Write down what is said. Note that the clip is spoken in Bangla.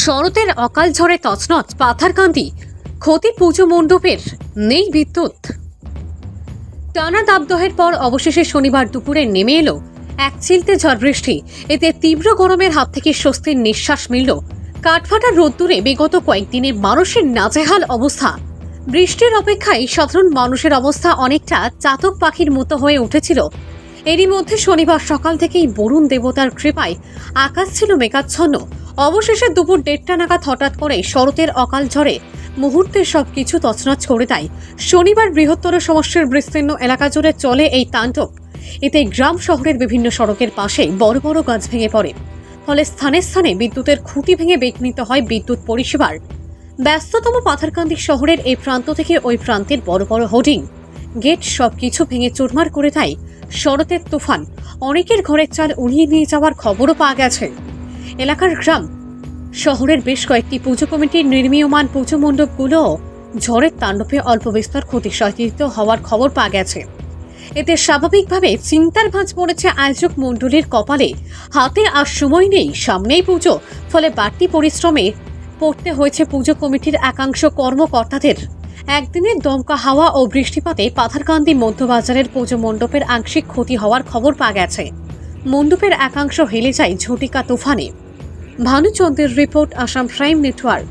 শরতের অকাল ঝড়ে তছনছ পাথারকান্দি, ক্ষতি পুজো মণ্ডপের, নেই বিদ্যুৎ। টানা দাবদাহের পর অবশেষে শনিবার দুপুরে নেমে এলো এক চিলতে ঝড় বৃষ্টি। এতে তীব্র গরমের হাত থেকে স্বস্তির নিঃশ্বাস মিলল। কাঠফাটা রোদ্দুরে বিগত কয়েকদিনে মানুষের নাজেহাল অবস্থা। বৃষ্টির অপেক্ষায় সাধারণ মানুষের অবস্থা অনেকটা চাতক পাখির মতো হয়ে উঠেছিল। এরই মধ্যে শনিবার সকাল থেকেই বরুণ দেবতার কৃপায় আকাশ ছিল মেঘাচ্ছন্ন। অবশেষে দুপুর 1:30 নাগাদ হঠাৎ করে শরতের অকাল ঝড়ে মুহূর্তে সবকিছু তছনছ করে দেয়। শনিবার বৃহত্তর সমষ্টির বিস্তীর্ণ এলাকা জুড়ে চলে এই তাণ্ডব। এতে গ্রাম শহরের বিভিন্ন সড়কের পাশে বড় বড় গাছ ভেঙে পড়ে, ফলে স্থানে স্থানে বিদ্যুতের খুঁটি ভেঙে বিঘ্নিত হয় বিদ্যুৎ পরিষেবার। ব্যস্ততম পাথারকান্দি শহরের এই প্রান্ত থেকে ওই প্রান্তের বড় বড় হোর্ডিং, গেট সবকিছু ভেঙে চুরমার করে দেয় শরতের তুফান। অনেকের ঘরের চাল উড়িয়ে নিয়ে যাওয়ার খবরও পাওয়া গেছে। এলাকার গ্রাম শহরের বেশ কয়েকটি পুজো কমিটির নির্মীয়মান পুজো মণ্ডপগুলোও ঝড়ের তাণ্ডবে অল্প বিস্তর ক্ষতিসাধিত হওয়ার খবর পাওয়া গেছে। এতে স্বাভাবিকভাবে চিন্তার ভাঁজ পড়েছে আয়োজক মণ্ডলীর কপালে। হাতে আর সময় নেই, সামনেই পুজো, ফলে বাড়তি পরিশ্রমে পড়তে হয়েছে পুজো কমিটির একাংশ কর্মকর্তাদের। একদিনের দমকা হাওয়া ও বৃষ্টিপাতে পাথারকান্দি মধ্যবাজারের পুজো মণ্ডপের আংশিক ক্ষতি হওয়ার খবর পাওয়া গেছে। মণ্ডপের একাংশ হেলে যায় ঝটিকা তুফানে। ভানুচন্দ্রের রিপোর্ট, আসাম প্রাইম নেটওয়ার্ক।